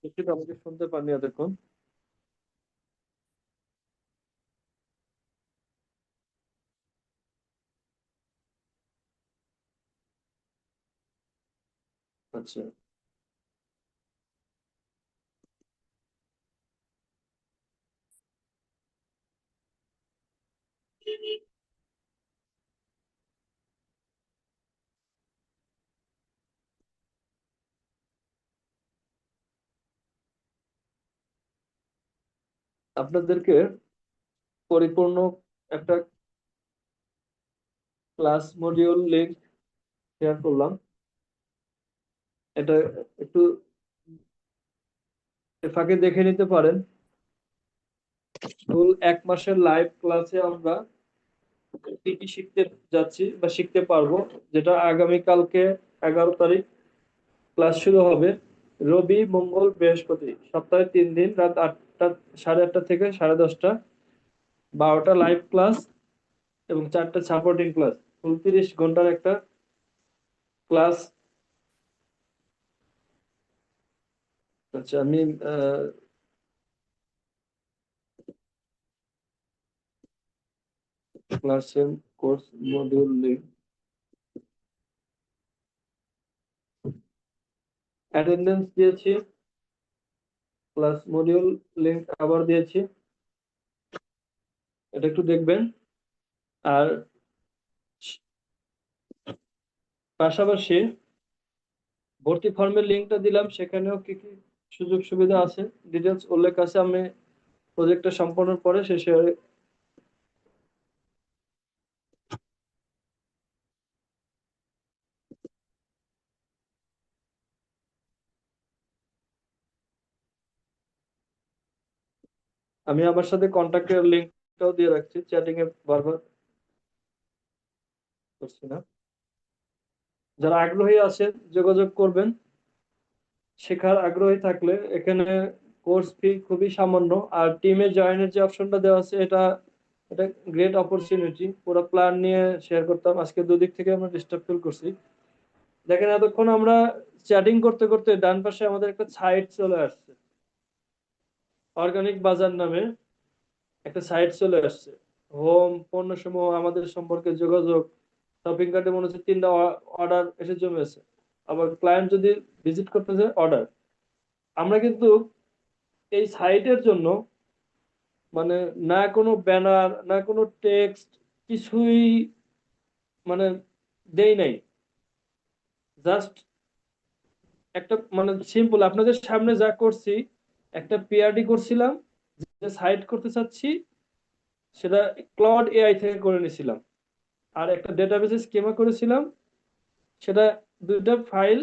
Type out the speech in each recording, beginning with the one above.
একটু আমাকে শুনতে পাননি এতক্ষণ। আচ্ছা, আপনাদেরকে পরিপূর্ণ একটা ক্লাস মডিউল লিংক শেয়ার করলাম। এটা একটু এর ফাঁকে দেখে নিতে পারেন। ফুল 1 মাসের লাইভ ক্লাসে আমরা কি কি শিখতে যাচ্ছি বা শিখতে পারবো, যেটা আগামী কালকে 11 তারিখ ক্লাস শুরু হবে। রবি, মঙ্গল, বৃহস্পতি, সপ্তাহে 3 দিন, রাত 8টা, 8:30 থেকে 10:30, 12টা লাইভ ক্লাস এবং 4টা সাপোর্টিং ক্লাস। 29 ঘন্টার একটা ক্লাস। আচ্ছা, আমি ক্লাসের কোর্স মডিউল লিংক, অ্যাটেন্ডেন্স দিয়েছি, ক্লাস মডিউল লিংক আবার দিয়েছি, এটা একটু দেখবেন। আর পাশাপাশি ভর্তি ফর্মের লিংকটা দিলাম, সেখানেও কি কি সুযোগ সুবিধা আছে ডিটেলস উল্লেখ আছে। আমি প্রজেক্টটা সম্পন্নের পরে শেষে আমি আমার সাথে কন্ট্যাক্টের লিংকটাও দিয়ে রাখছি, চ্যাটিং এ বারবার করছি না। যারা আগ্রহী আছেন যোগাযোগ করবেন। শেখার আগ্রহী থাকলে এখানে কোর্স ফি খুবই সামান্য। আর টিমে জয়েনের যে অপশনটা দেওয়া আছে, এটা এটা গ্রেট অপরচুনিটি। পুরো প্ল্যান নিয়ে শেয়ার করতাম, আজকে দুদিক থেকে আমরা ডিস্টার্ব ফিল করছি। দেখেন, এতক্ষণ আমরা চ্যাটিং করতে করতে ডান পাশে আমাদের একটা সাইট চলে আসছে, অর্গানিক বাজার নামে একটা সাইট চলে আসছে। হোম, পণ্য সমূহ, আমাদের সম্পর্কে যোগাযোগ, শপিং কার্টে মনে হচ্ছে 3টা অর্ডার এসে জমেছে। আবার ক্লায়েন্ট যদি ভিজিট করতে চায়, অর্ডার। আমরা কিন্তু এই সাইটের জন্য মানে না কোনো ব্যানার, না কোনো টেক্সট, কিছুই মানে দেই নাই। জাস্ট একটা মানে সিম্পল আপনাদের সামনে যা করছি, একটা পিআরডি করছিলাম, যে সাইট করতে চাচ্ছি সেটা ক্লড এআই থেকে করে নিয়েছিলাম। আর একটা ডেটাবেসে স্কিমা করেছিলাম, সেটা 2টা ফাইল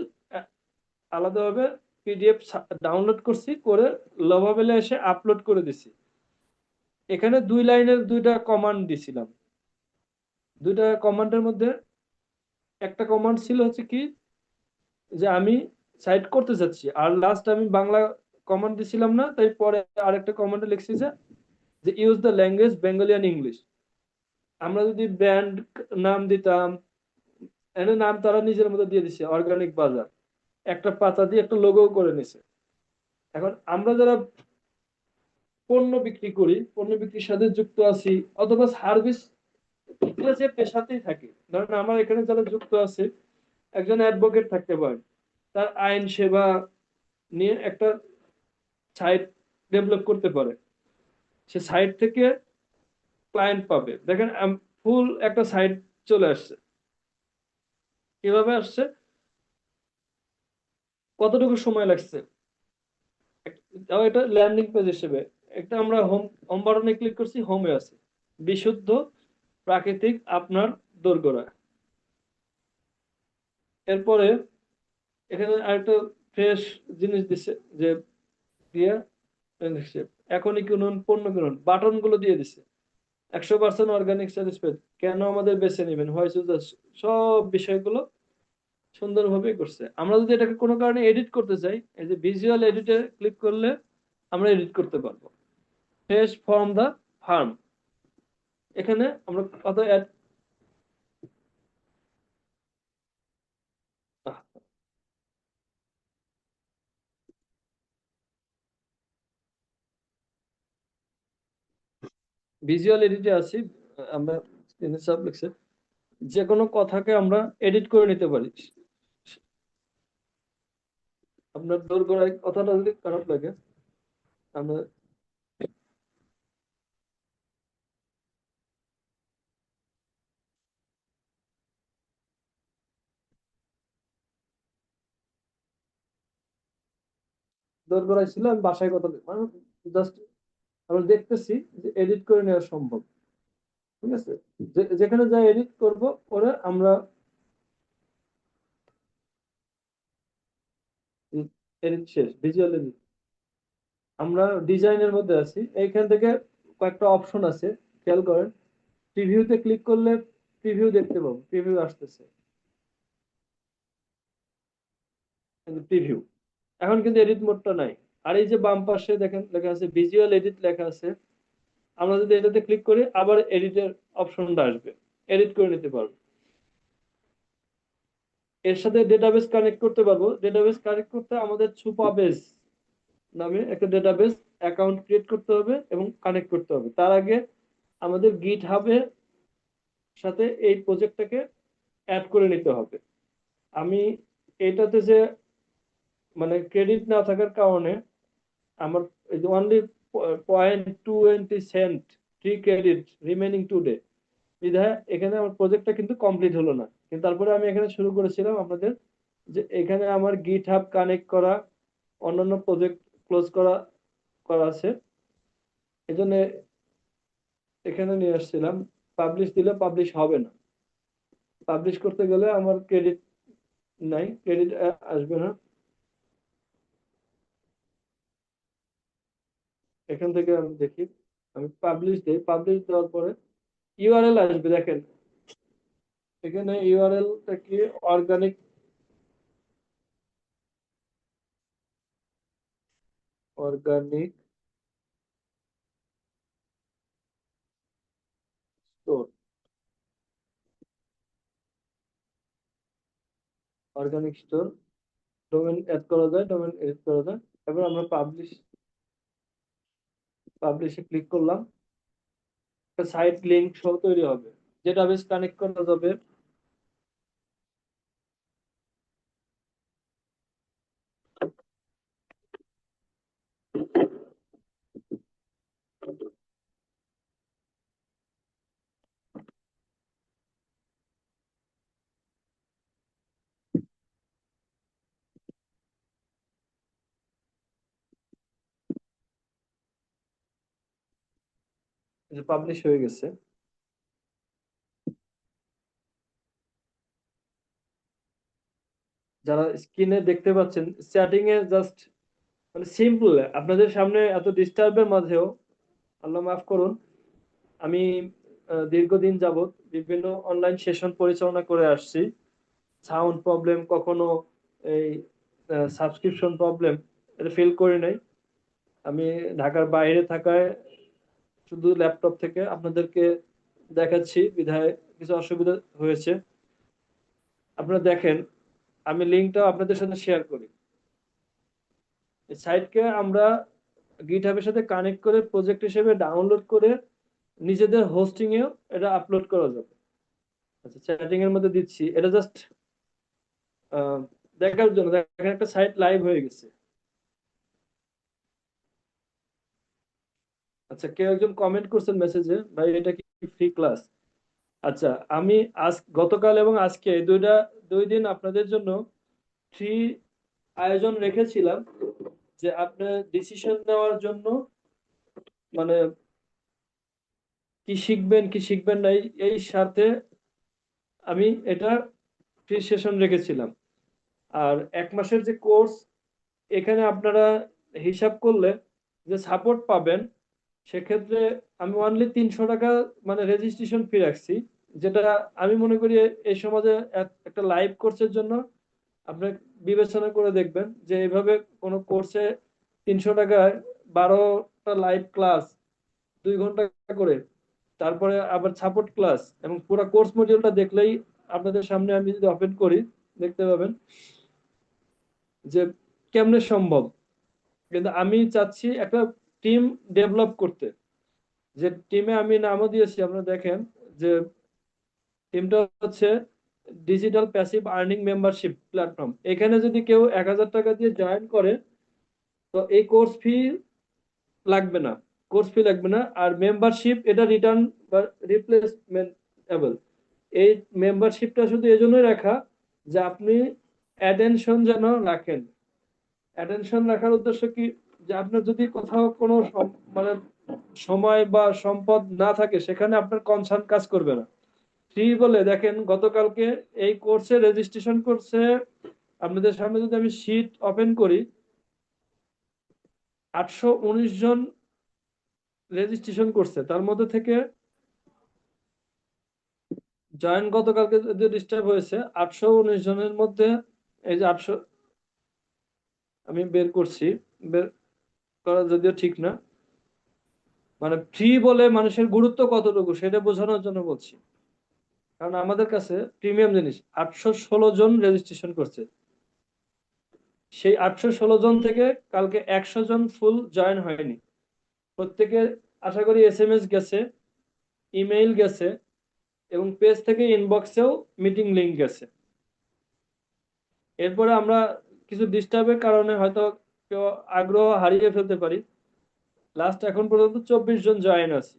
আলাদাভাবে পিডিএফ ডাউনলোড করছি, করে লভাবেলে এসে আপলোড করে দিছি। এখানে 2 লাইনের 2টা কমান্ড দিছিলাম। 2টা কমান্ডের মধ্যে একটা কমান্ড ছিল হচ্ছে কি, যে আমি সাইট করতে চাচ্ছি, আর লাস্ট আমি বাংলা কমান্ড দিছিলাম না, তাই পরে আরেকটা কমান্ডে লিখছি যে use the language Bengali and English. আমরা যদি ব্র্যান্ড নাম দিতাম, এনে নাম তারা নিজের মতো দিয়ে দিছে, অর্গানিক বাজার, একটা পাতা দিয়ে একটা লোগো করে নিছে। এখন আমরা যারা পণ্য বিক্রি করি, পণ্য বিক্রির সাথে যুক্ত আছি, অথবা সার্ভিস যে পেশাতেই থাকি, ধরেন আমার এখানে যারা যুক্ত আছে, একজন অ্যাডভোকেট থাকতে পারে, তার আইন সেবা নিয়ে একটা সাইট ডেভেলপ করতে পারে, সে সাইট থেকে ক্লায়েন্ট পাবে। দেখেন, ফুল একটা সাইট চলে আসছে। কিভাবে আসছে, কতটুকু সময় লাগছে, তাও এটা ল্যান্ডিং পেজ হিসেবে। একটা আমরা হোম হোম বাটনে ক্লিক করছি, হোমে আছে বিশুদ্ধ প্রাকৃতিক আপনার দোরগোড়া। এরপরে এখানে আরেকটা ফ্রেশ জিনিস দিচ্ছে, যে দিয়ে দিচ্ছে, এখনই কিনুন, পণ্য কিনুন, বাটন গুলো দিয়ে দিচ্ছে। 100% অর্গানিক স্যাটিসফাইড, কেন আমাদের বেছে নেবেন, হোয়াই চুজ আস, সব বিষয়গুলো সুন্দরভাবে করছে। আমরা যদি এটাকে কোনো কারণে এডিট করতে চাই, এই যে ভিজুয়াল এডিটে ক্লিক করলে আমরা এডিট করতে পারবো। ফ্রেশ ফ্রম দা ফার্ম, এখানে আমরা কত অ্যাড, ভিজুয়াল এডিটে আছি। আমরা স্ক্রিনে চাপ লিখছে, যে কোনো কথাকে আমরা এডিট করে নিতে পারি। আপনার দোরগোড়ায় কথাটা যদি খারাপ লাগে, আমরা দোরগোড়ায় ছিল, আমি বাসায় কথা মানে জাস্ট আমরা দেখতেছি যে এডিট করে নেওয়া সম্ভব। ঠিক আছে, যেখানে যা এডিট করব করে আমরা এডিট শেষ, ভিজুয়াল এডিট। আমরা ডিজাইনের মধ্যে আছি, এইখান থেকে কয়েকটা অপশন আছে, খেয়াল করেন। প্রিভিউতে ক্লিক করলে প্রিভিউ দেখতে পাবো, প্রিভিউ আসতেছে, প্রিভিউ। এখন কিন্তু এডিট মোডটা নাই। আর এই যে বাম পাশে দেখেন লেখা আছে ভিজুয়াল এডিট লেখা আছে, আমরা যদি এটাতে ক্লিক করি আবার এডিটের অপশনটা আসবে, এডিট করে নিতে পারবো। এর সাথে ডেটাবেস কানেক্ট করতে পারবো। ডেটাবেস কানেক্ট করতে আমাদের সুপাবেস নামে একটা ডেটাবেস অ্যাকাউন্ট ক্রিয়েট করতে হবে এবং কানেক্ট করতে হবে। তার আগে আমাদের গিট হাবের সাথে এই প্রজেক্টটাকে অ্যাড করে নিতে হবে। আমি এটাতে যে মানে ক্রেডিট না থাকার কারণে আমার only 0.20 cent free credit remaining today, বিধায় এখানে আমার প্রজেক্টটা কিন্তু কমপ্লিট হলো না। কিন্তু তারপরে আমি এখানে শুরু করেছিলাম আপনাদের, যে এখানে আমার গিট হাব কানেক্ট করা, অন্যান্য প্রজেক্ট ক্লোজ করা করা আছে। এই জন্য এখানে নিয়ে আসছিলাম। পাবলিশ দিলে পাবলিশ হবে না, পাবলিশ করতে গেলে আমার ক্রেডিট নাই, ক্রেডিট আসবে না। এখান থেকে আমি দেখি, আমি পাবলিশ দিই, পাবলিশ দেওয়ার পরে ইউআরএল আসবে দেখেন। এখানে ইউআরএলটা কি, organic organic store, organic store domain add করা যায়, ডোমেন এড করা যায়। এবার আমরা পাবলিশে ক্লিক করলাম, একটা সাইট লিংক সহ তৈরি হবে, ডেটাবেস কানেক্ট করা যাবে। যে পাবলিশ হয়ে গেছে। যারা স্ক্রিনে দেখতে পাচ্ছেন, চ্যাটিং এ জাস্ট মানে সিম্পল, আপনাদের সামনে এত ডিস্টার্বের মাঝেও আল্লাহ মাফ করুন, আমি দীর্ঘদিন যাবত বিভিন্ন অনলাইন সেশন পরিচালনা করে আসছি। সাউন্ড প্রবলেম, কখনো এই সাবস্ক্রিপশন প্রবলেম, এটা ফিল করি নাই। আমি ঢাকার বাইরে থাকায় শুধু ল্যাপটপ থেকে আপনাদেরকে দেখাচ্ছি, বিধায় কিছু অসুবিধা হয়েছে। আপনারা দেখেন, আমি লিঙ্কটা আপনাদের সাথে শেয়ার করি। এই সাইটকে আমরা গিটহাবের সাথে কানেক্ট করে প্রজেক্ট হিসেবে ডাউনলোড করে নিজেদের হোস্টিং এও এটা আপলোড করা যাবে। আচ্ছা, চ্যাটিং এর মধ্যে দিচ্ছি, এটা জাস্ট দেখার জন্য। দেখেন একটা সাইট লাইভ হয়ে গেছে। আচ্ছা, কেউ একজন কমেন্ট করছেন মেসেজে, ভাই এটা কি ফ্রি ক্লাস? আচ্ছা, আমি গতকাল এবং আজকে দুই দিন আপনাদের জন্য ফ্রি আয়োজন রেখেছিলাম, যে আপনার ডিসিশন নেওয়ার জন্য মানে কি শিখবেন কি শিখবেন না, এই সাথে আমি এটা ফ্রি সেশন রেখেছিলাম। আর 1 মাসের যে কোর্স, এখানে আপনারা হিসাব করলে যে সাপোর্ট পাবেন, সেক্ষেত্রে আমি অনলি 300 টাকা মানে রেজিস্ট্রেশন ফি রাখছি। যেটা আমি মনে করি এই সমাজে একটা লাইভ কোর্সের জন্য আপনি বিবেচনা করে দেখবেন, যে এইভাবে কোনো কোর্সে 300 টাকায় 12টা লাইভ ক্লাস, 2 ঘন্টা করে, তারপরে আবার সাপোর্ট ক্লাস এবং পুরো কোর্স মডিউলটা দেখলেই আপনাদের সামনে আমি যদি ওপেন করি, দেখতে পাবেন যে কেমনে সম্ভব। কিন্তু আমি চাচ্ছি একটা টিম ডেভেলপ করতে, যে টিমে আমি নামও দিয়েছি, আপনারা দেখেন যে টিমটা হচ্ছে digital passive earning membership platform. এখানে যদি কেউ 1,000 টাকা দিয়ে জয়েন করে, তো এই কোর্স ফি লাগবে না, কোর্স ফি লাগবে না। আর মেম্বারশিপ এটা রিটার্ন বা রিপ্লেসমেন্টেবল। এই মেম্বারশিপটা শুধু এজন্যই রাখা যে আপনি অ্যাটেনশন যেন রাখেন। অ্যাটেনশন রাখার উদ্দেশ্য কি, যে আপনার যদি কোথাও কোনো মানে সময় বা সম্পদ না থাকে, সেখানে আপনার কনসার্ন কাজ করবে না। ফ্রি বলে দেখেন, গতকালকে এই কোর্সে রেজিস্ট্রেশন করছে, আপনাদের সামনে যদি আমি শীট ওপেন করি, 819 জন রেজিস্ট্রেশন করছে। তার মধ্যে থেকে জয়েন গতকালকে যে ডিস্টার্ব হয়েছে 819 জনের মধ্যে, এই যে 800, আমি বের করছি, বের করা যদিও ঠিক না, মানে ফ্রি বলে মানুষের গুরুত্ব কতটুকু সেটা বোঝানোর জন্য বলছি। কারণ আমাদের কাছে প্রিমিয়াম জিনিস, 816 জন রেজিস্ট্রেশন করছে। সেই 816 জন থেকে কালকে 100 জন ফুল জয়েন হয়নি। প্রত্যেকে আশা করি SMS গেছে, ইমেইল গেছে, এবং পেজ থেকে ইনবক্সেও মিটিং লিংক গেছে। এরপরে আমরা কিছু ডিস্টার্বের কারণে হয়তো কেউ আগ্রহ হারিয়ে ফেলতে পারি। লাস্ট এখন পর্যন্ত 24 জন জয়েন আছে,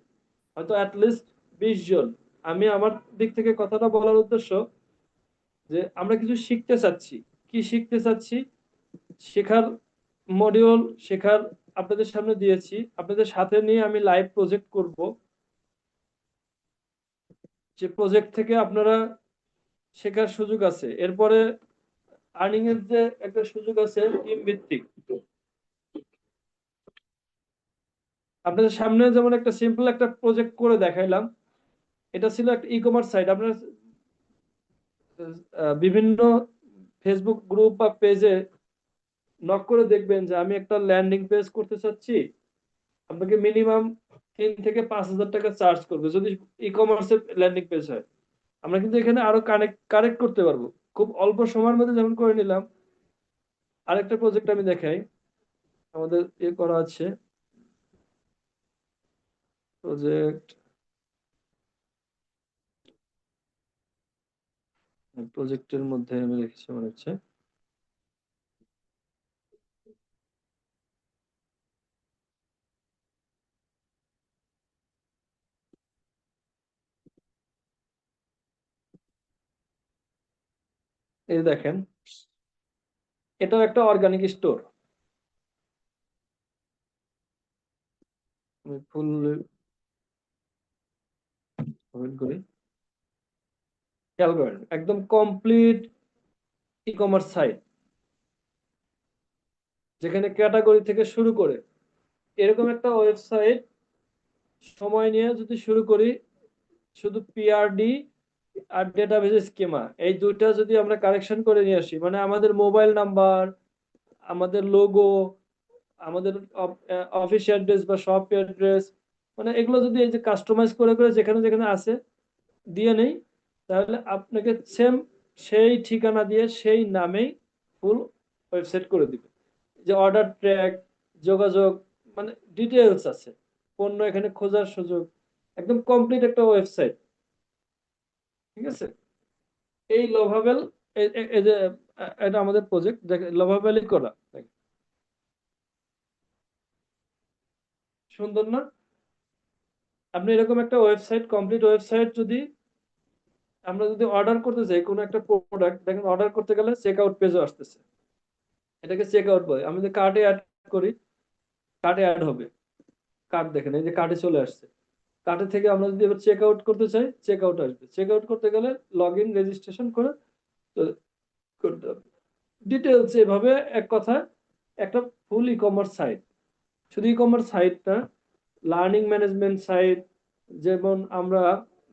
হয়তো অ্যাটলিস্ট 20 জন। আমি আমার দিক থেকে কথাটা বলার উদ্দেশ্য যে আমরা কিছু শিখতে চাচ্ছি। কি শিখতে চাচ্ছি? শেখার মডিউল শেখার আপনাদের সামনে দিয়েছি, আপনাদের সাথে নিয়ে আমি লাইভ প্রজেক্ট করব। যে প্রজেক্ট থেকে আপনারা শেখার সুযোগ আছে। এরপরে আর্নিং এর যে একটা সুযোগ আছে টিম ভিত্তিক। আপনাদের সামনে যেমন একটা সিম্পল একটা প্রজেক্ট করে দেখাইলাম, এটা ছিল একটা ই কমার্স সাইট। আপনারা বিভিন্ন ফেসবুক গ্রুপ বা পেজে নক করে দেখবেন যে আমি একটা ল্যান্ডিং পেজ করতে চাচ্ছি, আপনাকে মিনিমাম 3 থেকে 5 হাজার টাকা চার্জ করবে যদি ই কমার্সের ল্যান্ডিং পেজ হয়। আমরা কিন্তু এখানে আরো কারেক্ট করতে পারবো খুব অল্প সময়ের মধ্যে, যেমন করে নিলাম। আরেকটা প্রজেক্ট আমি দেখাই, আমাদের করা আছে প্রজেক্ট, প্রজেক্টের মধ্যে আমি রেখেছি মনে হচ্ছে। এই দেখেন, এটাও একটা অর্গানিক স্টোর। আমি ফুল ওপেন করি, খেয়াল করেন একদম কমপ্লিট ই কমার্স সাইট, যেখানে ক্যাটাগরি থেকে শুরু করে এরকম একটা ওয়েবসাইট সময় নিয়ে যদি শুরু করি, শুধু পিআরডি আর ডেটাবেজ স্কিমা এই দুইটা যদি আমরা কারেকশন করে নিয়ে আসি, মানে আমাদের মোবাইল নাম্বার, আমাদের লোগো, আমাদের অফিস অ্যাড্রেস বা শপ অ্যাড্রেস, মানে এগুলো যদি এই যে কাস্টমাইজ করে করে যেখানে যেখানে আছে দিয়ে নেই, তাহলে আপনাকে সেম সেই ঠিকানা দিয়ে সেই নামেই ফুল ওয়েবসাইট করে দিবে। যে অর্ডার ট্র্যাক, যোগাযোগ, মানে ডিটেলস আছে, পণ্য এখানে খোঁজার সুযোগ, একদম কমপ্লিট একটা ওয়েবসাইট। ঠিক আছে, এই লোভাবেল, এই যে এটা আমাদের প্রজেক্ট লোভাবেলই করা। সুন্দর না? আপনি এরকম একটা ওয়েবসাইট, কমপ্লিট ওয়েবসাইট যদি আমরা যদি অর্ডার করতে চাই কোনো একটা প্রোডাক্ট, দেখেন অর্ডার করতে গেলে চেক আউট পেজও আসতেছে, এটাকে চেক আউট বলে। আমি যদি কার্টে অ্যাড করি, কার্টে অ্যাড হবে, কার্ট দেখেন এই যে কার্টে চলে আসছে। কার্টে থেকে আমরা যদি এবার চেক আউট করতে চাই, চেক আউট আসবে। চেক আউট করতে গেলে লগ ইন রেজিস্ট্রেশন করে তো করতে হবে। ডিটেলস এভাবে এক কথা একটা ফুল ই কমার্স সাইট। শুধু ই কমার্স সাইট না, লার্নিং ম্যানেজমেন্ট সাইট, যেমন আমরা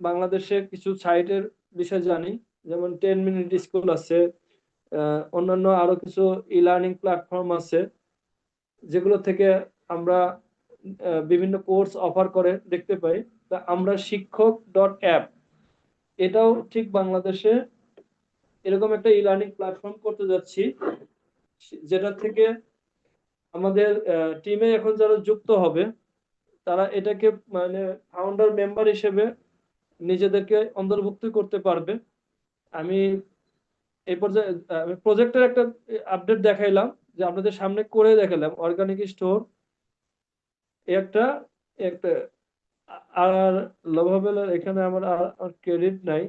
বাংলাদেশের কিছু সাইটের বিষয়ে জানি, যেমন 10 মিনিট স্কুল আছে, অন্যান্য আরো কিছু ই লার্নিং প্ল্যাটফর্ম আছে, যেগুলো থেকে আমরা বিভিন্ন কোর্স অফার করে দেখতে পাই। তা আমরা শিক্ষক.অ্যাপ, এটাও ঠিক বাংলাদেশে এরকম একটা ই লার্নিং প্ল্যাটফর্ম করতে যাচ্ছি, যেটা থেকে আমাদের টিমে এখন যারা যুক্ত হবে তারা এটাকে মানে ফাউন্ডার মেম্বার হিসেবে নিজেদেরকে অন্তর্ভুক্ত করতে পারবে। আমি এই পর্যায়ে আমি প্রজেক্টের একটা আপডেট দেখাইলাম, যে আপনাদের সামনে করে দেখালাম অর্গানিক স্টোর একটা একটা। আর লাভাবেলের এখানে আমার আর ক্রেডিট নাই,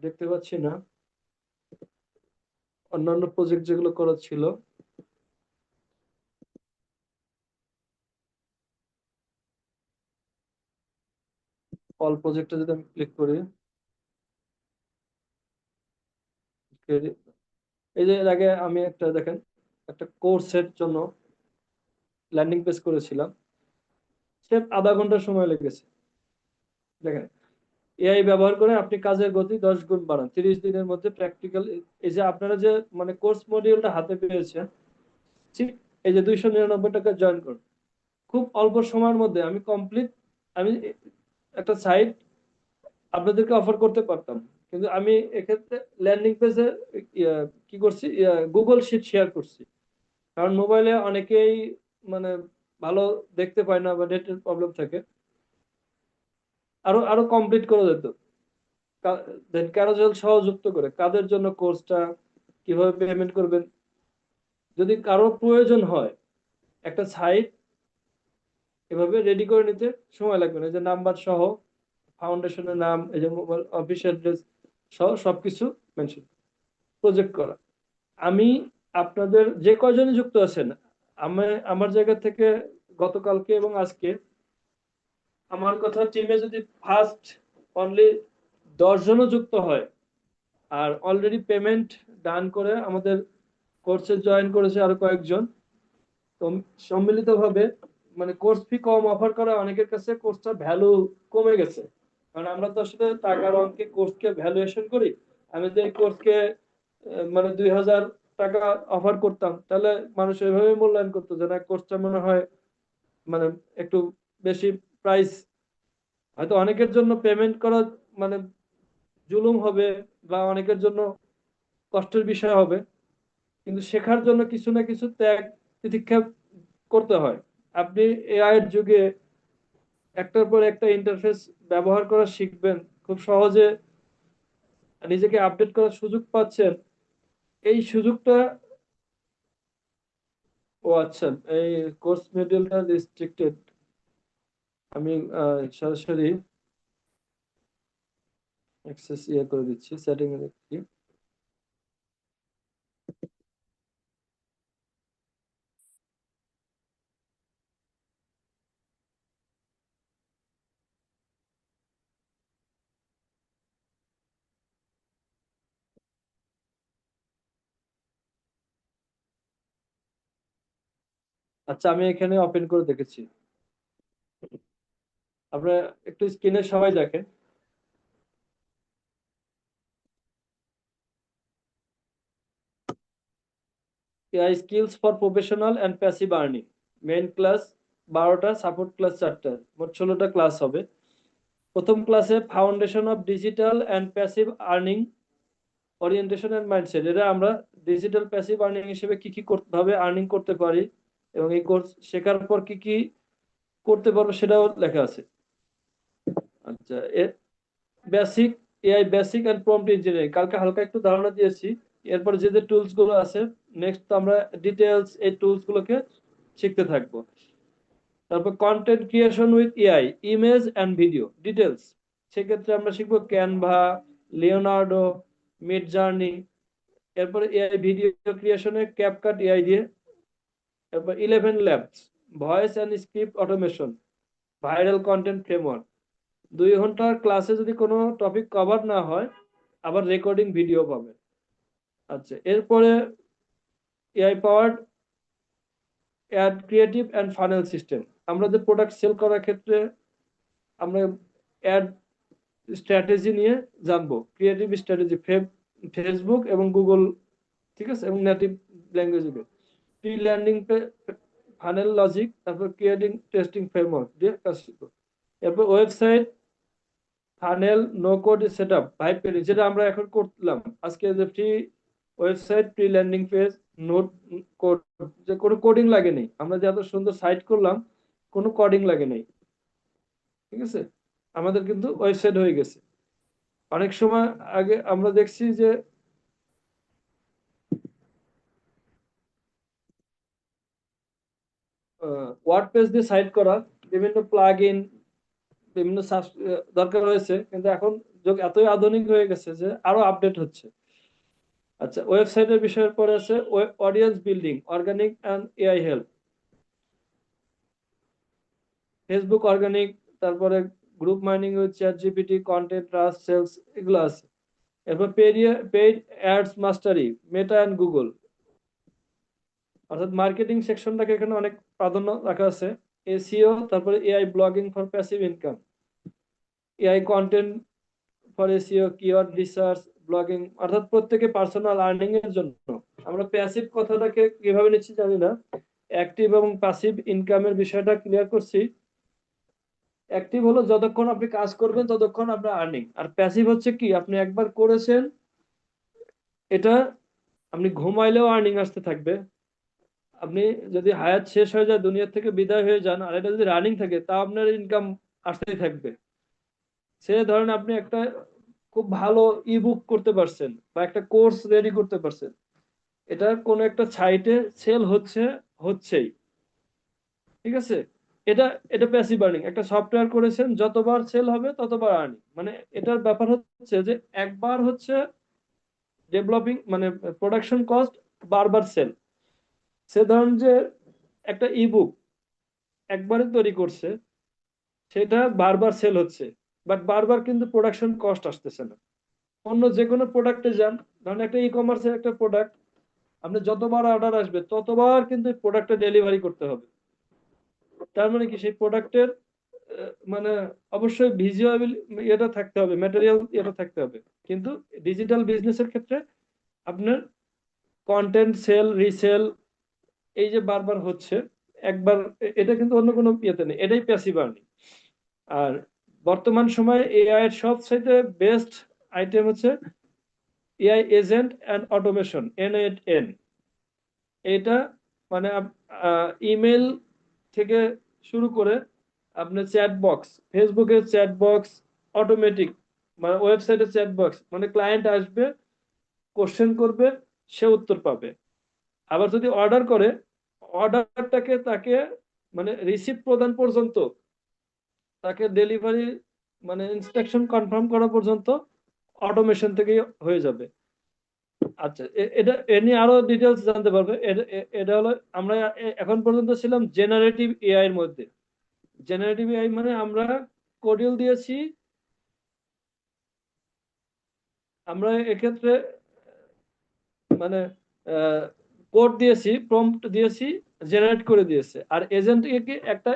দেখতে পাচ্ছি না। অন্যান্য প্রজেক্ট যেগুলো করা ছিল, অল প্রজেক্টে যদি আমি ক্লিক করি, credit- এই যে এর আগে আমি একটা দেখেন একটা কোর্সের জন্য ল্যান্ডিং পেজ করেছিলাম, সে আধা ঘন্টা সময় লেগেছে। দেখেন, এআই ব্যবহার করে আপনি কাজের গতি 10 গুণ বাড়ান 30 দিনের মধ্যে প্র্যাকটিক্যাল। এই যে আপনারা যে মানে কোর্স মডিউলটা হাতে পেয়েছেন, ঠিক এই যে 299 টাকা জয়েন করুন, খুব অল্প সময়ের মধ্যে আমি কমপ্লিট। আমি একটা সাইট আপনাদেরকে অফার করতে পারতাম, কিন্তু আমি এক্ষেত্রে ল্যান্ডিং পেজে কি করছি, গুগল শিট শেয়ার করছি। কারণ মোবাইলে অনেকেই মানে ভালো দেখতে পায় না বা নেটের প্রবলেম থাকে। আরো আরো কমপ্লিট করা যেত। ক্যারোসেল সহ যুক্ত করে কাদের জন্য কোর্সটা, কিভাবে পেমেন্ট করবেন, যদি কারো প্রয়োজন হয় একটা সাইট এভাবে রেডি করে নিতে সময় লাগবে না। এই যে নাম্বার সহ, ফাউন্ডেশনের নাম, এই যে মোবাইল অফিস অ্যাড্রেস সহ সবকিছু মেনশন, প্রজেক্ট করা। আমি আপনাদের যে কয়জনই যুক্ত আছেন, আমি আমার জায়গা থেকে গতকালকে এবং আজকে আমার কথা টিমে যদি ফার্স্ট অনলি 10 জনও যুক্ত হয়, আর অলরেডি পেমেন্ট ডান করে আমাদের কোর্সে জয়েন করেছে আরো কয়েকজন, তো সম্মিলিতভাবে মানে কোর্স ফি কম অফার করা অনেকের কাছে কোর্সটা ভ্যালু কমে গেছে। কারণ আমরা তো আসলে টাকার অঙ্কে কোর্সকে ভ্যালুয়েশন করি। আমি যে কোর্সকে মানে 2000 টাকা অফার করতাম, তাহলে মানুষ এভাবে মূল্যায়ন করতো যে না, কোর্সটা মনে হয় মানে একটু বেশি প্রাইস। হয়তো অনেকের জন্য পেমেন্ট করা মানে জুলুম হবে, বা অনেকের জন্য কষ্টের বিষয় হবে, কিন্তু শেখার জন্য কিছু না কিছু ত্যাগ তিতিক্ষা করতে হয়। আপনি এআই এর যুগে একটার পর একটা ইন্টারফেস ব্যবহার করা শিখবেন, খুব সহজে নিজেকে আপডেট করার সুযোগ পাচ্ছেন। এই সুযোগটা, ও আচ্ছা, এই কোর্স মডিউলটা রেস্ট্রিক্টেড। আমি সরাসরি অ্যাক্সেস করে দিচ্ছি, সেটিং এ দেখছি। আচ্ছা, আমি এখানে ওপেন করে দেখেছি। আপনারা একটু স্ক্রিনে সবাই দেখেন। AI skills for professional and passive earning, main class 12টা, সাপোর্ট ক্লাস 4টা, মোট 16টা ক্লাস হবে। প্রথম ক্লাসে foundation of digital and passive earning, orientation and mindset. এটা আমরা ডিজিটাল প্যাসিভ আর্নিং হিসেবে কি কি করতে হবে, আর্নিং করতে পারি, এবং এই কোর্স শেখার পর কি কি করতে পারবো সেটাও লেখা আছে। আচ্ছা, basic AI basic and prompt engineering কালকে হালকা একটু ধারণা দিয়েছি। এরপর যে যে টুলস গুলো আছে, নেক্সট আমরা ডিটেলস এই টুলস গুলোকে শিখতে থাকবো। তারপর content creation with AI, image and video details, সেক্ষেত্রে আমরা শিখবো ক্যানভা, লিওনার্ডো, মিড জার্নি। এরপরে এআই ভিডিও ক্রিয়েশনে ক্যাপকাট এআই দিয়ে। এরপর 11 labs, voice and script automation, viral content framework. 2 ঘন্টার ক্লাসে যদি কোনো টপিক কভার না হয়, আবার রেকর্ডিং ভিডিও পাবে। আচ্ছা, এরপরে AI powered add creative and funnel system. আমরা যে প্রোডাক্ট সেল করার ক্ষেত্রে আমরা অ্যাড স্ট্র্যাটেজি নিয়ে জানবো, ক্রিয়েটিভ স্ট্র্যাটেজি ফেসবুক এবং গুগল, ঠিক আছে, এবং নেটিভ ল্যাঙ্গুয়েজে প্রি ল্যান্ডিং ফানেল লজিক, তারপর ক্রিয়েটিং টেস্টিং ফ্রেমওয়ার্ক দিয়ে কাজ শিখবো। এরপর website funnel no code setup vibe page, যেটা আমরা এখন করলাম আজকে, যে free website pre landing page, no code, যে কোনো কোডিং লাগে নেই। আমরা যে এত সুন্দর সাইট করলাম, কোনো কোডিং লাগে নেই। ঠিক আছে, আমাদের কিন্তু ওয়েবসাইট হয়ে গেছে। অনেক সময় আগে আমরা দেখছি যে ওয়ার্ড পেজ দিয়ে সাইট করা, বিভিন্ন প্লাগ ইন, বিভিন্ন দরকার হয়েছে, কিন্তু এখন যুগ এতই আধুনিক হয়ে গেছে যে আরো আপডেট হচ্ছে। আচ্ছা, ওয়েবসাইটের বিষয়ের পরে আছে audience building, organic and AI help, Facebook organic, তারপরে group mining with ChatGPT, content trust sales, এগুলো আছে। এরপর paid ads mastery, Meta and Google, অর্থাৎ মার্কেটিং সেকশনটাকে এখানে অনেক প্রাধান্য রাখা আছে। এসইও, তারপরে AI blogging for passive income, AI content for SEO, keyword research, blogging, অর্থাৎ প্রত্যেকে পার্সোনাল আর্নিং এর জন্য। আমরা প্যাসিভ কথাটাকে কিভাবে নিচ্ছি জানি না, অ্যাক্টিভ এবং প্যাসিভ ইনকামের বিষয়টা ক্লিয়ার করছি। অ্যাক্টিভ হলো যতক্ষণ আপনি কাজ করবেন ততক্ষণ আপনার আর্নিং, আর প্যাসিভ হচ্ছে কি আপনি একবার করেছেন, এটা আপনি ঘুমাইলেও আর্নিং আসতে থাকবে। আপনি যদি হায়াত শেষ হয়ে যায়, দুনিয়া থেকে বিদায় হয়ে যান, আর এটা যদি রানিং থাকে, তা আপনার ইনকাম আসতেই থাকবে। সে ধরেন আপনি একটা খুব ভালো ইবুক করতে পারছেন বা একটা কোর্স রেডি করতে পারছেন, এটা কোন একটা সাইটে সেল হচ্ছে, হচ্ছেই, ঠিক আছে, এটা এটা প্যাসিভ আর্নিং। একটা সফটওয়্যার করেছেন, যতবার সেল হবে ততবার আর্নিং, মানে এটার ব্যাপার হচ্ছে যে একবার হচ্ছে ডেভেলপিং, মানে প্রোডাকশন কস্ট, বারবার সেল। সে ধরেন যে একটা ইবুক একবারে তৈরি করছে, সেটা বারবার সেল হচ্ছে, বাট বারবার কিন্তু প্রোডাকশন কস্ট আসতেছে না। অন্য যে কোনো প্রোডাক্টে যান, ধরেন একটা ই কমার্সের একটা প্রোডাক্ট, আপনি যতবার অর্ডার আসবে ততবার কিন্তু প্রোডাক্টটা ডেলিভারি করতে হবে। তার মানে কি সেই প্রোডাক্টের মানে অবশ্যই ভিজুয়াল এটা থাকতে হবে, ম্যাটেরিয়াল এটা থাকতে হবে। কিন্তু ডিজিটাল বিজনেসের ক্ষেত্রে আপনার কন্টেন্ট সেল, রিসেল, এই যে বারবার হচ্ছে, একবার এটা কিন্তু অন্য কোনো ইয়েতে নেই, এটাই প্যাসিভ আর্নিং। আর বর্তমান সময়ে এআই এর সবচেয়ে বেস্ট আইটেম হচ্ছে AI agent and automation, N. এটা মানে ইমেল থেকে শুরু করে আপনার চ্যাট বক্স, ফেসবুকের চ্যাট বক্স, অটোমেটিক, মানে ওয়েবসাইটের চ্যাট বক্স, মানে ক্লায়েন্ট আসবে, কোশ্চেন করবে, সে উত্তর পাবে। আবার যদি অর্ডার করে, অর্ডারটাকে তাকে মানে রিসিভ প্রদান পর্যন্ত, তাকে ডেলিভারি মানে ইনস্ট্রাকশন কনফার্ম করা পর্যন্ত অটোমেশন থেকেই হয়ে যাবে। আচ্ছা, এটা এ নিয়ে আরো ডিটেলস জানতে পারবে। এটা হলো আমরা এখন পর্যন্ত ছিলাম জেনারেটিভ এআই এর মধ্যে। জেনারেটিভ এআই মানে আমরা কোডিল দিয়েছি, আমরা এক্ষেত্রে মানে কোড দিয়েছি, প্রম্পট দিয়েছি, জেনারেট করে দিয়েছে। আর এজেন্ট কি একটা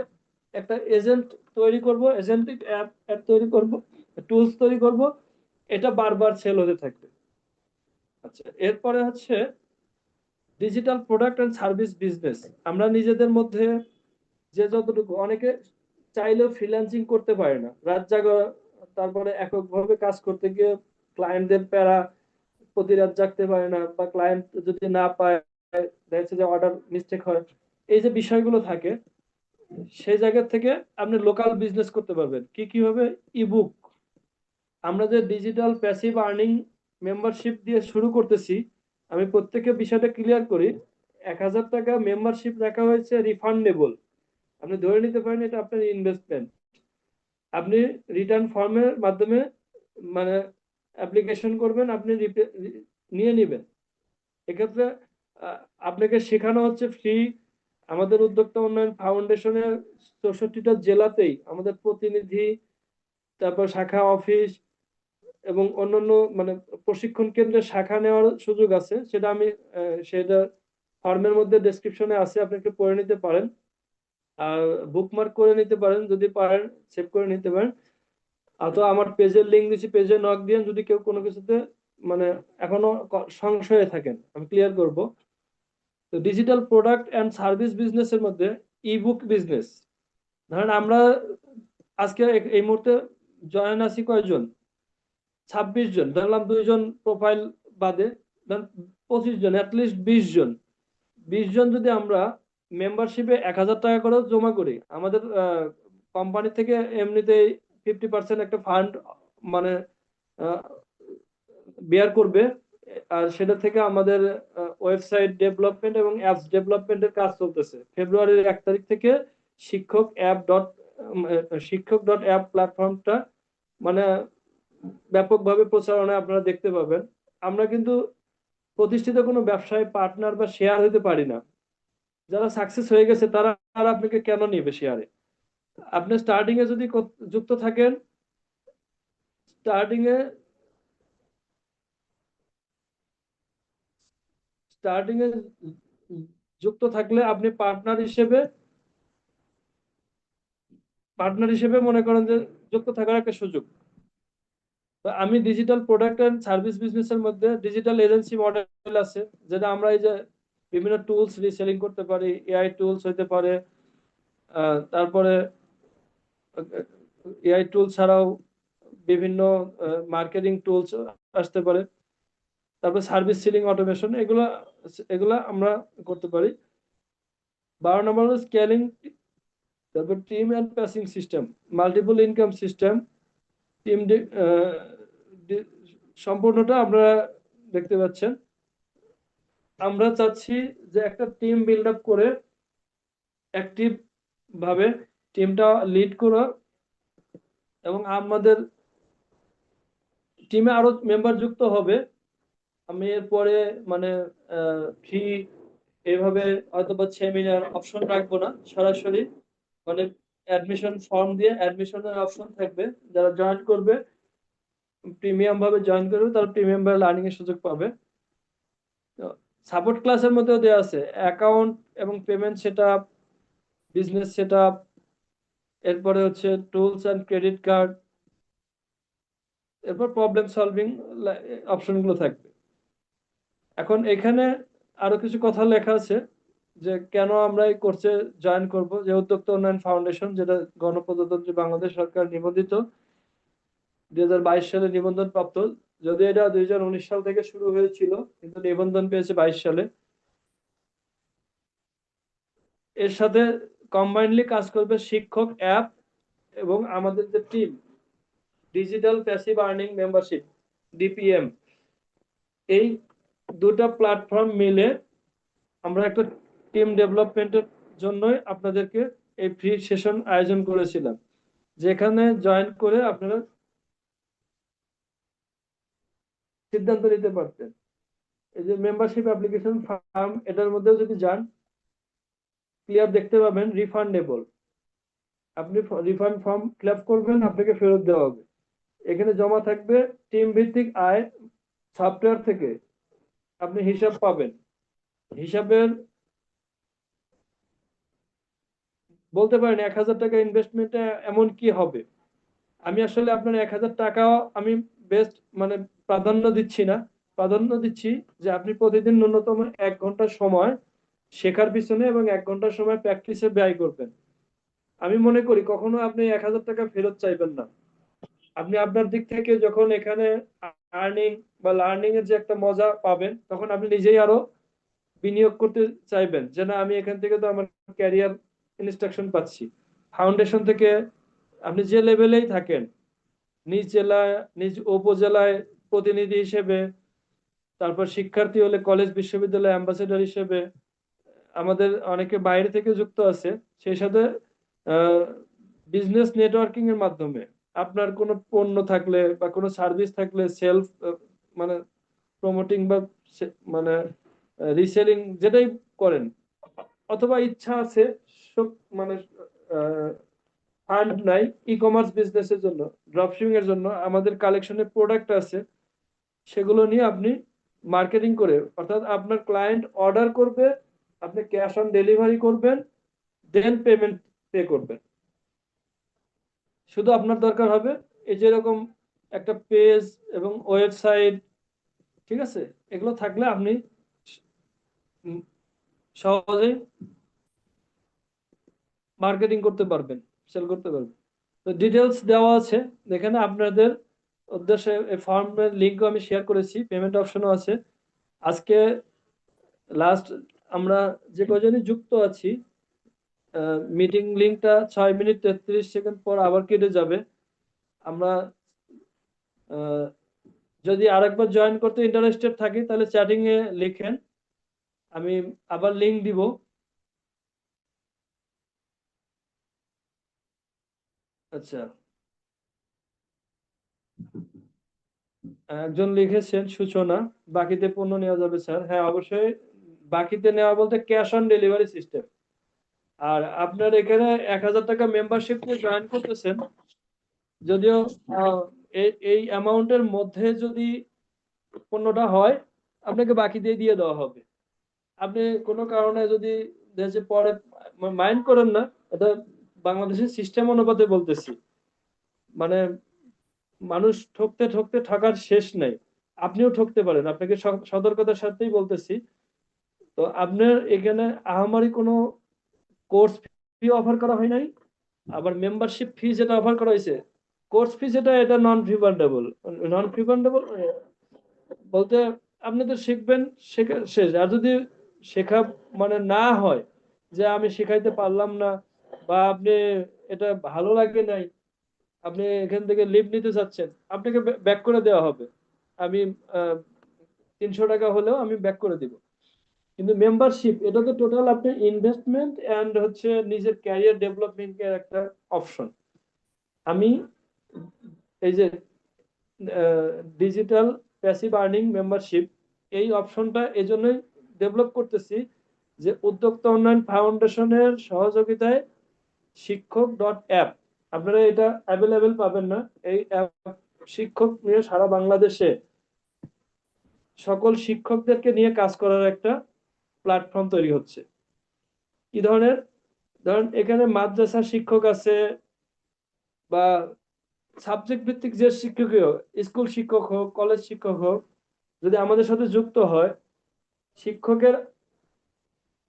একটা এজেন্ট তৈরি করব, এজেন্টিক অ্যাপ তৈরি করব, টুলস তৈরি করব, এটা বারবার সেল হতে থাকবে। আচ্ছা, এরপরে হচ্ছে digital product and service business. আমরা নিজেদের মধ্যে যে যতটুকু, অনেকে চাইলেও ফ্রিল্যান্সিং করতে পারে না, রাত জাগা, তারপরে এককভাবে কাজ করতে গিয়ে ক্লায়েন্টদের প্যারা, প্রতি রাত জাগতে পারে না, বা ক্লায়েন্ট যদি না পায়, দেখা যাচ্ছে যে অর্ডার মিস্টেক হয়, এই যে বিষয়গুলো থাকে, সেই জায়গা থেকে আপনি লোকাল বিজনেস করতে পারবেন। কি কিভাবে? ইবুক, আমরা যে ডিজিটাল প্যাসিভ আর্নিং মেম্বারশিপ দিয়ে শুরু করতেছি, আমি প্রত্যেকের বিষয়টা ক্লিয়ার করি। 1,000 টাকা মেম্বারশিপ রাখা হয়েছে রিফান্ডেবল, আপনি ধরে নিতে পারেন এটা আপনার ইনভেস্টমেন্ট। আপনি রিটার্ন ফর্মের মাধ্যমে মানে অ্যাপ্লিকেশন করবেন, আপনি নিয়ে নেবেন। এক্ষেত্রে আহ, আপনাকে শেখানো হচ্ছে ফ্রি। আমাদের উদ্যোক্তা উন্নয়ন ফাউন্ডেশনের 64টা জেলাতেই আমাদের প্রতিনিধি, তারপর শাখা অফিস এবং অন্যান্য মানে প্রশিক্ষণ কেন্দ্রের শাখা নেওয়ার সুযোগ আছে। সেটা আমি সেটা ফর্মের মধ্যে ডেসক্রিপশনে আছে, আপনি একটু পড়ে নিতে পারেন। আর বুকমার্ক করে নিতে পারেন, যদি পারেন সেভ করে নিতে পারেন। অথবা আমার পেজের লিঙ্ক দিচ্ছি, পেজে নক দিয়ে যদি কেউ কোনো কিছুতে মানে এখনো সংশয়ে থাকেন, আমি ক্লিয়ার করব। তো ডিজিটাল প্রোডাক্ট অ্যান্ড সার্ভিস বিজনেসের মধ্যে ইবুক বিজনেস, ধরেন আমরা আজকে এই মুহূর্তে জয়েন আছি কয়জন, 26 জন, ধরলাম 2 জন প্রোফাইল বাদে, ধরেন 25 জন, অ্যাটলিস্ট 20 জন। 20 জন যদি আমরা মেম্বারশিপে 1,000 টাকা করে জমা করি, আমাদের কোম্পানি থেকে এমনিতেই 50% একটা ফান্ড মানে বেয়ার করবে। আর সেটা থেকে আমাদের ওয়েবসাইট ডেভেলপমেন্ট এবং অ্যাপস ডেভেলপমেন্টের কাজ চলতেছে। ফেব্রুয়ারির 1 তারিখ থেকে শিক্ষক অ্যাপ ডট শিক্ষক ডট অ্যাপ প্ল্যাটফর্মটা মানে ব্যাপকভাবে প্রচারণা আপনারা দেখতে পাবেন। আমরা কিন্তু প্রতিষ্ঠিত কোনো ব্যবসায় পার্টনার বা শেয়ার হতে পারি না। যারা সাকসেস হয়ে গেছে তারা আর আপনাকে কেন নিবে শেয়ারে? আপনি স্টার্টিং এ যদি যুক্ত থাকেন, স্টার্টিং এ স্টার্টিং এ যুক্ত থাকলে আপনি পার্টনার হিসেবে মনে করেন যে যুক্ত থাকার একটা সুযোগ। তো আমি ডিজিটাল প্রোডাক্ট এন্ড সার্ভিস বিজনেসের মধ্যে ডিজিটাল এজেন্সি মডেল আছে, যেটা আমরা এই যে বিভিন্ন টুলস রিসেলিং করতে পারি, এআই টুলস হইতে পারে, তারপরে এআই টুল ছাড়াও বিভিন্ন মার্কেটিং টুলস আসতে পারে, তারপর সার্ভিস সিলিং অটোমেশন, এগুলা এগুলা আমরা করতে পারি। 12 নম্বর হলো স্কেলিং, তারপর team and passing system, multiple income system, team সম্পূর্ণটা আমরা দেখতে পাচ্ছেন। আমরা চাচ্ছি যে একটা টিম বিল্ড আপ করে অ্যাক্টিভ ভাবে টিমটা লিড করা, এবং আমাদের টিমে আরো মেম্বার যুক্ত হবে। আমি এরপরে মানে ফ্রি এইভাবে হয়তো বা সেমিনার অপশন রাখবো না, সরাসরি মানে অ্যাডমিশন ফর্ম দিয়ে অ্যাডমিশনের অপশন থাকবে। যারা জয়েন করবে, প্রিমিয়াম ভাবে জয়েন করবে, তারা প্রিমিয়াম ভাবে লার্নিং এর সুযোগ পাবে। সাপোর্ট ক্লাসের মধ্যেও দেওয়া আছে অ্যাকাউন্ট এবং পেমেন্ট সেটআপ, বিজনেস সেটআপ, এরপরে হচ্ছে টুলস অ্যান্ড ক্রেডিট কার্ড, এরপর প্রবলেম সলভিং অপশন গুলো থাকবে। এখন এখানে আরো কিছু কথা লেখা আছে যে কেন আমরা এই কোর্সে জয়েন করব। যে উদ্যোক্তা উন্নয়ন ফাউন্ডেশন, যেটা গণপ্রজাতন্ত্রী বাংলাদেশ সরকার নিবন্ধিত, 2022 সালে নিবন্ধন প্রাপ্ত। যদিও এটা 2019 সাল থেকে শুরু হয়েছিল, কিন্তু নিবন্ধন পেয়েছে 22 সালে। এর সাথে কম্বাইনলি কাজ করবে শিক্ষক অ্যাপ এবং আমাদের যে team, digital passive earning membership, DPM, এই দুটা প্ল্যাটফর্ম মিলে আমরা একটা টিম ডেভেলপমেন্টের জন্যই আপনাদেরকে এই ফ্রি সেশন আয়োজন করেছিলাম, যেখানে জয়েন করে আপনারা সিদ্ধান্ত নিতে পারতেন। এই যে মেম্বারশিপ অ্যাপ্লিকেশন ফর্ম, এটার মধ্যেও যদি যান, ক্লিয়ার দেখতে পাবেন রিফান্ডেবল। আপনি রিফান্ড ফর্ম ফিল আপ করবেন, আপনাকে ফেরত দেওয়া হবে। এখানে জমা থাকবে টিম ভিত্তিক আয়, সফটওয়্যার থেকে আপনি হিসাব পাবেন। হিসাবের বলতে পারেন 1,000 টাকা ইনভেস্টমেন্টে এমন কি হবে। আমি আসলে আপনার 1,000 টাকাও আমি বেস্ট মানে প্রাধান্য দিচ্ছি না। প্রাধান্য দিচ্ছি যে আপনি প্রতিদিন ন্যূনতম 1 ঘন্টা সময় শেখার পিছনে এবং 1 ঘন্টা সময় প্র্যাকটিসে ব্যয় করবেন। আমি মনে করি কখনো আপনি 1,000 টাকা ফেরত চাইবেন না। আপনি আপনার দিক থেকে যখন এখানে আর্নিং বা লার্নিং এর যে একটা মজা পাবেন, তখন আপনি নিজেই আরো বিনিয়োগ করতে চাইবেন যে না, আমি এখান থেকে তো আমার ক্যারিয়ার ইনস্ট্রাকশন পাচ্ছি। ফাউন্ডেশন থেকে আপনি যে লেভেলেই থাকেন, নিজ জেলায়, নিজ উপজেলায় প্রতিনিধি হিসেবে, তারপর শিক্ষার্থী হলে কলেজ বিশ্ববিদ্যালয় অ্যাম্বাসেডর হিসেবে, আমাদের অনেকে বাইরে থেকে যুক্ত আছে। সেই সাথে বিজনেস নেটওয়ার্কিং এর মাধ্যমে আপনার কোনো পণ্য থাকলে বা কোনো সার্ভিস থাকলে সেলফ মানে প্রমোটিং বা মানে রিসেলিং যেটাই করেন, অথবা ইচ্ছা আছে মানে ফান্ড নাই ই কমার্স বিজনেসের জন্য, ড্রপশিপিং এর জন্য, আমাদের কালেকশনের প্রোডাক্ট আছে, সেগুলো নিয়ে আপনি মার্কেটিং করে, অর্থাৎ আপনার ক্লায়েন্ট অর্ডার করবে, আপনি ক্যাশ অন ডেলিভারি করবেন, দেন পেমেন্ট পে করবেন। শুধু আপনার দরকার হবে এই যেরকম একটা পেজ এবং ওয়েবসাইট, ঠিক আছে, এগুলো থাকলে আপনি উম, সহজেই মার্কেটিং করতে পারবেন, সেল করতে পারবেন। তো ডিটেলস দেওয়া আছে এখানে আপনাদের উদ্দেশ্যে। এই ফর্মের লিঙ্কও আমি শেয়ার করেছি, পেমেন্ট অপশনও আছে। আজকে লাস্ট আমরা যে কয়জনই যুক্ত আছি, মিটিং লিঙ্কটা 6 মিনিট 33 সেকেন্ড পর আবার কেটে যাবে। আমরা আহ, যদি আরেকবার জয়েন করতে ইন্টারেস্টেড থাকি তাহলে চ্যাটিং এ লিখেন, আমি আবার লিংক দিব। আচ্ছা, একজন লিখেছেন সূচনা, বাকিতে পণ্য নেওয়া যাবে স্যার। হ্যাঁ, অবশ্যই। বাকিতে নেওয়া বলতে ক্যাশ অন ডেলিভারি সিস্টেম। আর আপনার এখানে 1,000 টাকা মেম্বারশিপ নিয়ে জয়েন করতেছেন, যদিও আহ, এই অ্যামাউন্টের মধ্যে যদি পণ্যটা হয় আপনাকে বাকি দিয়ে দিয়ে দেওয়া হবে। আপনি কোনো কারণে যদি দেশে পরে মাইন্ড করেন না, এটা বাংলাদেশের সিস্টেম অনুপাতে বলতেছি। মানে মানুষ ঠকতে ঠকতে ঠকার শেষ নাই, আপনিও ঠকতে পারেন, আপনাকে সতর্কতার সাথেই বলতেছি। তো আপনার এখানে আহামরি কোনো কোর্স ফি অফার করা হয় নাই। আবার মেম্বারশিপ ফি যেটা অফার করা হয়েছে, কোর্স ফি যেটা, এটা নন রিফান্ডেবল। নন রিফান্ডেবল বলতে আপনি তো শিখবেন, শেখা শেষ। আর যদি শেখা মানে না হয়, যে আমি শেখাইতে পারলাম না বা আপনি এটা ভালো লাগে নাই, আপনি এখান থেকে লিভ নিতে চাচ্ছেন, আপনাকে ব্যাক করে দেওয়া হবে। আমি 300 টাকা হলেও আমি ব্যাক করে দিব। কিন্তু মেম্বারশিপ এটা তো টোটাল আপনার ইনভেস্টমেন্ট এন্ড হচ্ছে নিজের ক্যারিয়ার ডেভেলপমেন্টের একটা অপশন। আমি এই যে ডিজিটাল প্যাসিভ আর্নিং মেম্বারশিপ, এই অপশনটা এজন্যই ডেভেলপ করতেছি যে উদ্যোক্তা উন্নয়ন ফাউন্ডেশনের সহযোগিতায় শিক্ষক ডট অ্যাপ, আপনারা এটা অ্যাভেলেবেল পাবেন না। এই অ্যাপ শিক্ষক নিয়ে সারা বাংলাদেশে সকল শিক্ষকদেরকে নিয়ে কাজ করার একটা প্ল্যাটফর্ম তৈরি হচ্ছে। কি ধরনের? ধরেন এখানে মাদ্রাসা শিক্ষক আছে বা সাবজেক্ট ভিত্তিক যে শিক্ষকই হোক, স্কুল শিক্ষক হোক, কলেজ শিক্ষক হোক, যদি আমাদের সাথে যুক্ত হয়, শিক্ষকের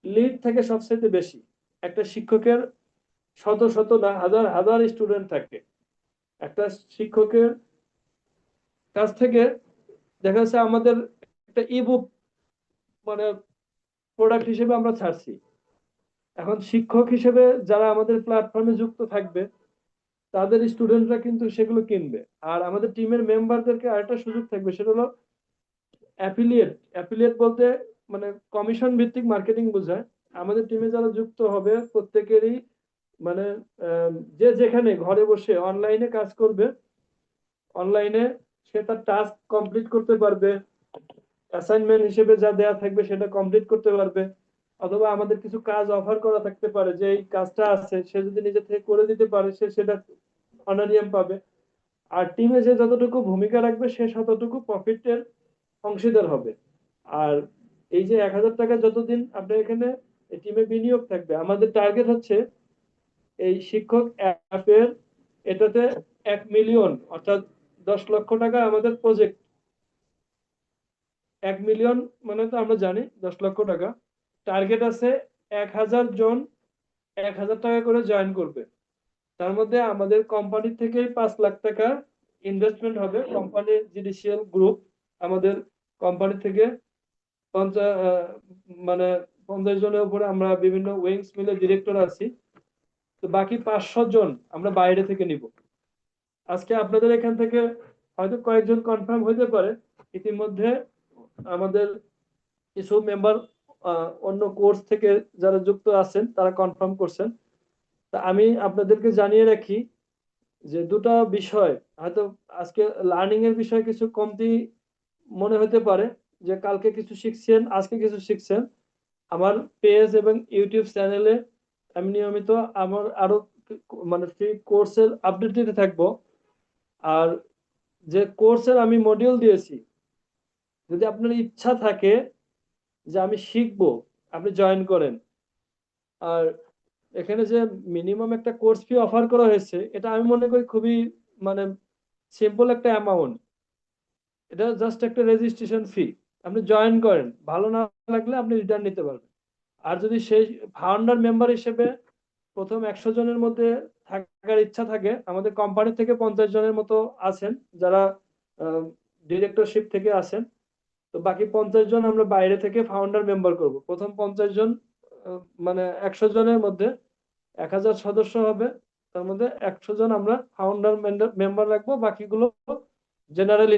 লিড থেকে সবচেয়ে বেশি। একটা শিক্ষকের শত শত না হাজার হাজার স্টুডেন্ট থাকে। একটা শিক্ষকের কাছ থেকে দেখা যাচ্ছে আমাদের একটা ইবুক মানে প্রোডাক্ট হিসেবে আমরা ছাড়ছি। এখন শিক্ষক হিসেবে যারা আমাদের প্ল্যাটফর্মে যুক্ত থাকবে, তাদের স্টুডেন্টরা কিন্তু সেগুলো কিনবে। আর আমাদের টিমের মেম্বারদেরকে আরেকটা সুযোগ থাকবে, সেটা হলো অ্যাফিলিয়েট। অ্যাফিলিয়েট বলতে মানে কমিশন ভিত্তিক মার্কেটিং বোঝায়। আমাদের টিমে যারা যুক্ত হবে প্রত্যেকেরই মানে আহ, যে যেখানে ঘরে বসে অনলাইনে কাজ করবে, অনলাইনে সে তার টাস্ক কমপ্লিট করতে পারবে, অ্যাসাইনমেন্ট হিসেবে যা দেয়া থাকবে সেটা কমপ্লিট করতে পারবে। অথবা আমাদের কিছু কাজ অফার করা থাকতে পারে, যে এই কাজটা আছে সে যদি নিজে থেকে করে দিতে পারে সে সেটা অনারিয়াম পাবে। আর টিমে যে যতটুকু ভূমিকা রাখবে সে ততটুকু প্রফিটের অংশীদার হবে। আর এই যে 1,000 টাকা যতদিন আপনার এখানে টিমে বিনিয়োগ থাকবে, আমাদের টার্গেট হচ্ছে এই শিক্ষক অ্যাপের এটাতে 1 মিলিয়ন, অর্থাৎ 10 লক্ষ টাকা আমাদের প্রজেক্ট। 1 মিলিয়ন মানে তো আমরা জানি 10 লক্ষ টাকা। টার্গেট আছে 1,000 জন 1,000 টাকা করে জয়েন করবে। তার মধ্যে আমাদের কোম্পানি থেকে 5 লাখ টাকা ইনভেস্টমেন্ট হবে। কোম্পানি জুডিশিয়াল গ্রুপ আমাদের কোম্পানি থেকে 50 মানে 50 জনের উপরে আমরা বিভিন্ন উইংস মিলে ডিরেক্টর আছি। তো বাকি 500 জন আমরা বাইরে থেকে নিব। আজকে আপনাদের এখান থেকে হয়তো কয়েকজন কনফার্ম হইতে পারে। ইতিমধ্যে আমাদের কিছু মেম্বার অন্য কোর্স থেকে যারা যুক্ত আছেন তারা কনফার্ম করছেন। তা আমি আপনাদেরকে জানিয়ে রাখি যে দুটা বিষয় হয়তো আজকে লার্নিং এর বিষয় কিছু কমতি মনে হতে পারে, যে কালকে কিছু শিখছেন আজকে কিছু শিখছেন। আমার পেজ এবং ইউটিউব চ্যানেলে আমি নিয়মিত আমার আরো মানে ফ্রি কোর্সের আপডেট দিতে থাকবো। আর যে কোর্সের আমি মডিউল দিয়েছি, যদি আপনার ইচ্ছা থাকে যে আমি শিখবো, আপনি জয়েন করেন। আর এখানে যে মিনিমাম একটা কোর্স ফি অফার করা হয়েছে, এটা আমি মনে করি খুবই মানে সিম্পল একটা অ্যামাউন্ট। এটা জাস্ট একটা রেজিস্ট্রেশন ফি। আপনি জয়েন করেন, ভালো না লাগলে আপনি রিটার্ন নিতে পারবেন। আর যদি সেই ফাউন্ডার মেম্বার হিসেবে প্রথম 100 জনের মধ্যে থাকার ইচ্ছা থাকে, আমাদের কোম্পানি থেকে 50 জনের মতো আছেন যারা ডিরেক্টরশিপ থেকে আছেন। তো বাকি 50 জন আমরা বাইরে থেকে ফাউন্ডার মেম্বার করব। প্রথম 50 জন মানে 100 জনের মধ্যে 1000 সদস্য হবে, তার মধ্যে 100 জন আমরা ফাউন্ডার মেম্বার রাখবো, বাকিগুলো জেনারেল।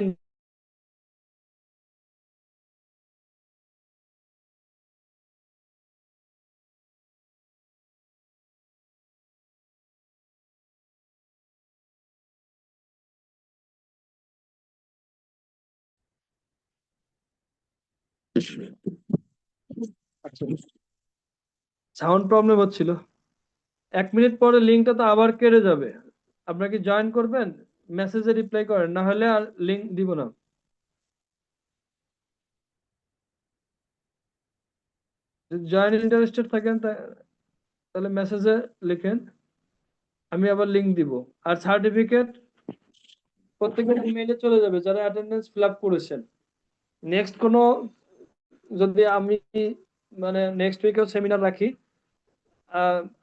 আচ্ছা, সাউন্ড প্রবলেম হচ্ছিল। 1 মিনিট পরে লিঙ্কটা তো আবার কেটে যাবে। আপনারা কি জয়েন করবেন? মেসেজে রিপ্লাই করেন, না হলে আর লিঙ্ক দিব না। যদি জয়েন ইন্টারেস্টেড থাকেন তাহলে মেসেজে লিখেন, আমি আবার লিঙ্ক দিব। আর সার্টিফিকেট প্রত্যেকের ইমেইলে চলে যাবে যারা অ্যাটেন্ডেন্স ফিল আপ করেছেন। নেক্সট কোনো, যদি আমি মানে নেক্সট উইকেও সেমিনার রাখি,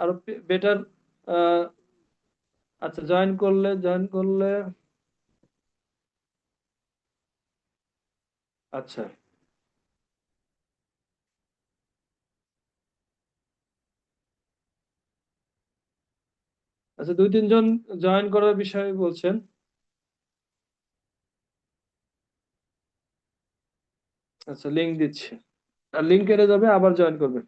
আরো বেটার। আচ্ছা, জয়েন করলে আচ্ছা। আচ্ছা, 2-3 জন জয়েন করার বিষয়ে বলছেন। আচ্ছা, লিঙ্ক দিচ্ছি। আর লিঙ্ক কেটে যাবে, আবার জয়েন করবেন।